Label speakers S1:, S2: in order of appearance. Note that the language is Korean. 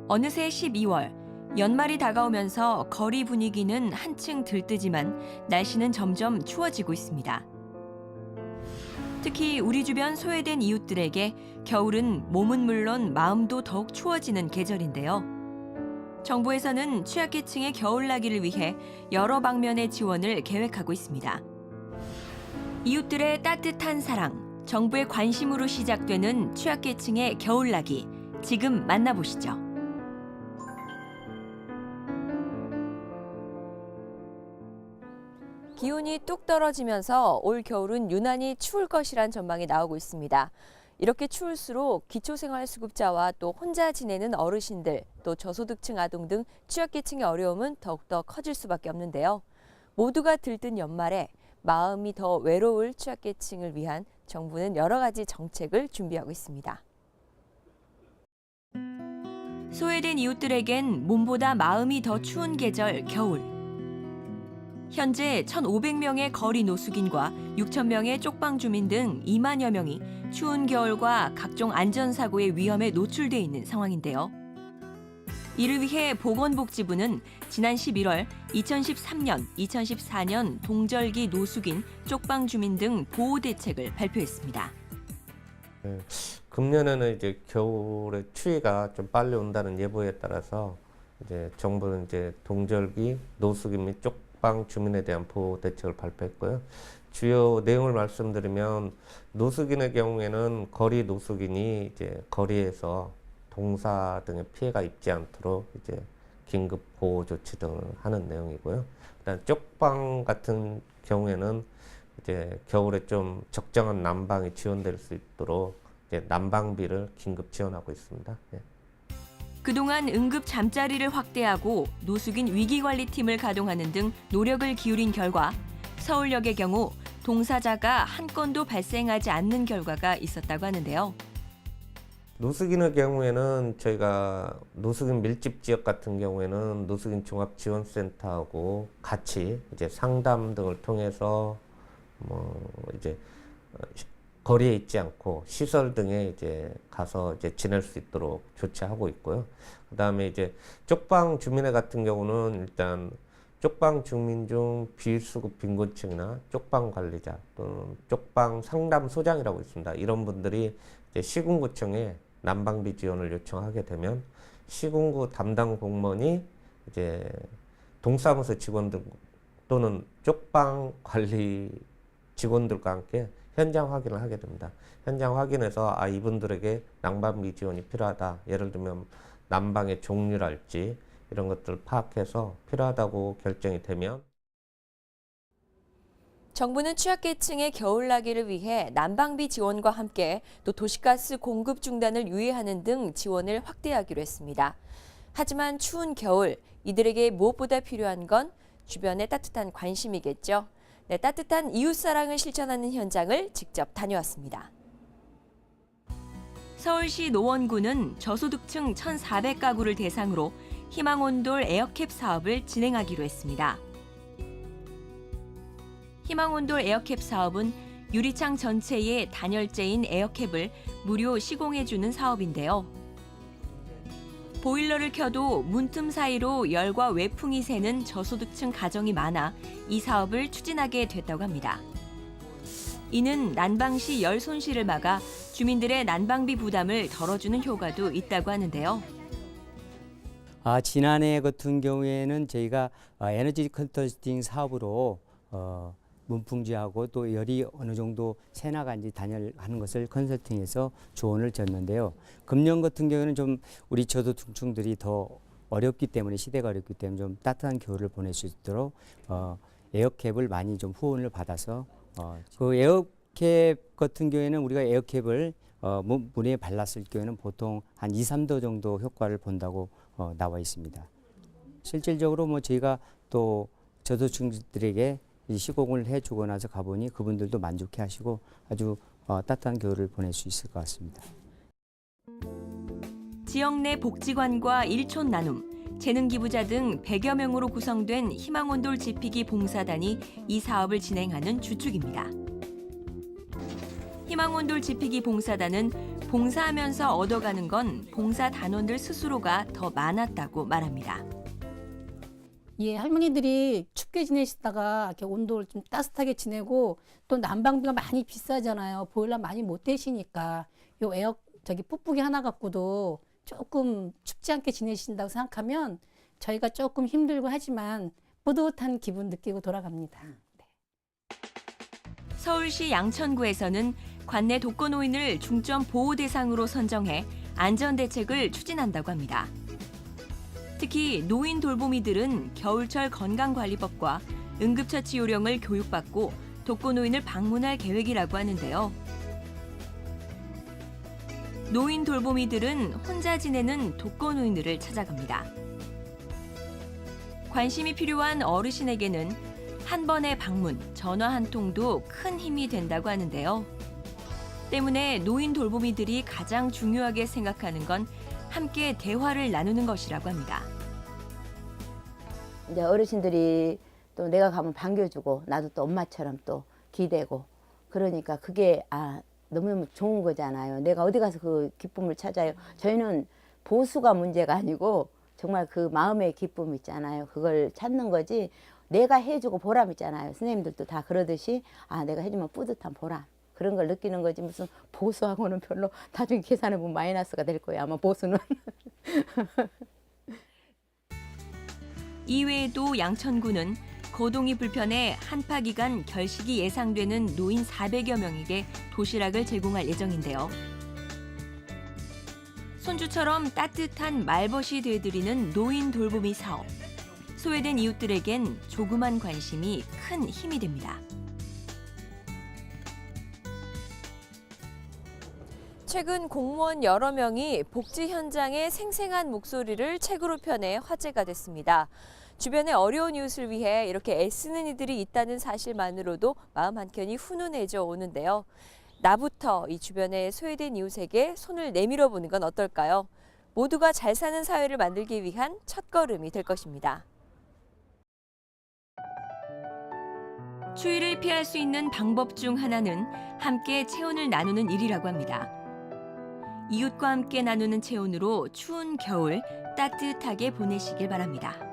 S1: 어느새 12월, 연말이 다가오면서 거리 분위기는 한층 들뜨지만 날씨는 점점 추워지고 있습니다. 특히 우리 주변 소외된 이웃들에게 겨울은 몸은 물론 마음도 더욱 추워지는 계절인데요. 정부에서는 취약계층의 겨울나기를 위해 여러 방면의 지원을 계획하고 있습니다. 이웃들의 따뜻한 사랑, 정부의 관심으로 시작되는 취약계층의 겨울나기, 지금 만나보시죠. 기온이 뚝 떨어지면서 올 겨울은 유난히 추울 것이란 전망이 나오고 있습니다. 이렇게 추울수록 기초생활수급자와 또 혼자 지내는 어르신들, 또 저소득층 아동 등 취약계층의 어려움은 더욱더 커질 수밖에 없는데요. 모두가 들뜬 연말에 마음이 더 외로울 취약계층을 위한 정부는 여러 가지 정책을 준비하고 있습니다. 소외된 이웃들에겐 몸보다 마음이 더 추운 계절 겨울. 현재 1,500명의 거리 노숙인과 6,000명의 쪽방 주민 등 2만여 명이 추운 겨울과 각종 안전사고의 위험에 노출돼 있는 상황인데요. 이를 위해 보건복지부는 지난 11월 2013년, 2014년 동절기 노숙인, 쪽방 주민 등 보호 대책을 발표했습니다.
S2: 금년에는 이제 겨울에 추위가 좀 빨리 온다는 예보에 따라서 이제 정부는 이제 동절기 노숙인 및 쪽방 주민에 대한 보호 대책을 발표했고요. 주요 내용을 말씀드리면 노숙인의 경우에는 거리 노숙인이 이제 거리에서 동사 등의 피해가 입지 않도록 이제 긴급 보호 조치 등을 하는 내용이고요. 그다음 쪽방 같은 경우에는 이제 겨울에 좀 적정한 난방이 지원될 수 있도록 이제 난방비를 긴급 지원하고 있습니다. 예.
S1: 그동안 응급 잠자리를 확대하고 노숙인 위기관리팀을 가동하는 등 노력을 기울인 결과 서울역의 경우 동사자가 한 건도 발생하지 않는 결과가 있었다고 하는데요.
S2: 노숙인의 경우에는 저희가 노숙인 밀집 지역 같은 경우에는 노숙인 종합지원센터하고 같이 이제 상담 등을 통해서 이제 거리에 있지 않고 시설 등에 이제 가서 이제 지낼 수 있도록 조치하고 있고요. 그다음에 이제 쪽방 주민회 같은 경우는 일단 쪽방 주민 중 비수급 빈곤층이나 쪽방 관리자 또는 쪽방 상담소장이라고 있습니다. 이런 분들이 이제 시군구청에 난방비 지원을 요청하게 되면 시군구 담당 공무원이 이제 동사무소 직원들 또는 쪽방 관리 직원들과 함께 현장 확인을 하게 됩니다. 현장 확인해서 이분들에게 난방비 지원이 필요하다. 예를 들면 난방의 종류랄지 이런 것들을 파악해서 필요하다고 결정이 되면
S1: 정부는 취약계층의 겨울나기를 위해 난방비 지원과 함께 또 도시가스 공급 중단을 유예하는 등 지원을 확대하기로 했습니다. 하지만 추운 겨울, 이들에게 무엇보다 필요한 건 주변의 따뜻한 관심이겠죠. 네, 따뜻한 이웃사랑을 실천하는 현장을 직접 다녀왔습니다. 서울시 노원구는 저소득층 1,400가구를 대상으로 희망온돌 에어캡 사업을 진행하기로 했습니다. 희망온돌 에어캡 사업은 유리창 전체에 단열재인 에어캡을 무료 시공해주는 사업인데요. 보일러를 켜도 문틈 사이로 열과 외풍이 새는 저소득층 가정이 많아 이 사업을 추진하게 됐다고 합니다. 이는 난방 시 열 손실을 막아 주민들의 난방비 부담을 덜어주는 효과도 있다고 하는데요.
S3: 지난해 같은 경우에는 저희가 에너지 컨설팅 사업으로 문풍지하고 또 열이 어느 정도 새나간지 단열하는 것을 컨설팅해서 조언을 줬는데요. 금년 같은 경우에는 좀 우리 저소득층들이 더 어렵기 때문에 시대가 어렵기 때문에 좀 따뜻한 겨울을 보낼 수 있도록 에어캡을 많이 좀 후원을 받아서 그 에어캡 같은 경우에는 우리가 에어캡을 문에 발랐을 경우에는 보통 한 2, 3도 정도 효과를 본다고 나와 있습니다. 실질적으로 저희가 또 저소득층들에게 시공을 해주고 나서 가보니 그분들도 만족해 하시고 아주 따뜻한 겨울을 보낼 수 있을 것 같습니다.
S1: 지역 내 복지관과 일촌 나눔, 재능기부자 등 100여 명으로 구성된 희망온돌 지피기 봉사단이 이 사업을 진행하는 주축입니다. 희망온돌 지피기 봉사단은 봉사하면서 얻어가는 건 봉사 단원들 스스로가 더 많았다고 말합니다.
S4: 예, 할머니들이 춥게 지내시다가 이렇게 온도를 좀 따뜻하게 지내고 또 난방비가 많이 비싸잖아요. 보일러 많이 못 대시니까 요 풋불기 하나 갖고도 조금 춥지 않게 지내신다고 생각하면 저희가 조금 힘들고 하지만 뿌듯한 기분 느끼고 돌아갑니다. 네.
S1: 서울시 양천구에서는 관내 독거노인을 중점 보호 대상으로 선정해 안전 대책을 추진한다고 합니다. 특히 노인 돌보미들은 겨울철 건강관리법과 응급처치 요령을 교육받고 독거노인을 방문할 계획이라고 하는데요. 노인 돌보미들은 혼자 지내는 독거노인들을 찾아갑니다. 관심이 필요한 어르신에게는 한 번의 방문, 전화 한 통도 큰 힘이 된다고 하는데요. 때문에 노인 돌보미들이 가장 중요하게 생각하는 건 함께 대화를 나누는 것이라고 합니다.
S5: 이제 어르신들이 또 내가 가면 반겨주고 나도 또 엄마처럼 또 기대고 그러니까 그게 너무너무 좋은 거잖아요. 내가 어디 가서 그 기쁨을 찾아요. 저희는 보수가 문제가 아니고 정말 그 마음의 기쁨 있잖아요. 그걸 찾는 거지 내가 해주고 보람 있잖아요. 선생님들도 다 그러듯이 내가 해주면 뿌듯한 보람. 그런 걸 느끼는 거지 무슨 보수하고는 별로 나중에 계산해 보면 마이너스가 될 거예요. 아마 보수는.
S1: 이외에도 양천구는 거동이 불편해 한파 기간 결식이 예상되는 노인 400여 명에게 도시락을 제공할 예정인데요. 손주처럼 따뜻한 말벗이 되드리는 노인 돌보미 사업. 소외된 이웃들에겐 조그만 관심이 큰 힘이 됩니다.
S6: 최근 공무원 여러 명이 복지 현장의 생생한 목소리를 책으로 펴내 화제가 됐습니다. 주변의 어려운 이웃을 위해 이렇게 애쓰는 이들이 있다는 사실만으로도 마음 한켠이 훈훈해져 오는데요. 나부터 이 주변의 소외된 이웃에게 손을 내밀어 보는 건 어떨까요? 모두가 잘 사는 사회를 만들기 위한 첫걸음이 될 것입니다.
S1: 추위를 피할 수 있는 방법 중 하나는 함께 체온을 나누는 일이라고 합니다. 이웃과 함께 나누는 체온으로 추운 겨울 따뜻하게 보내시길 바랍니다.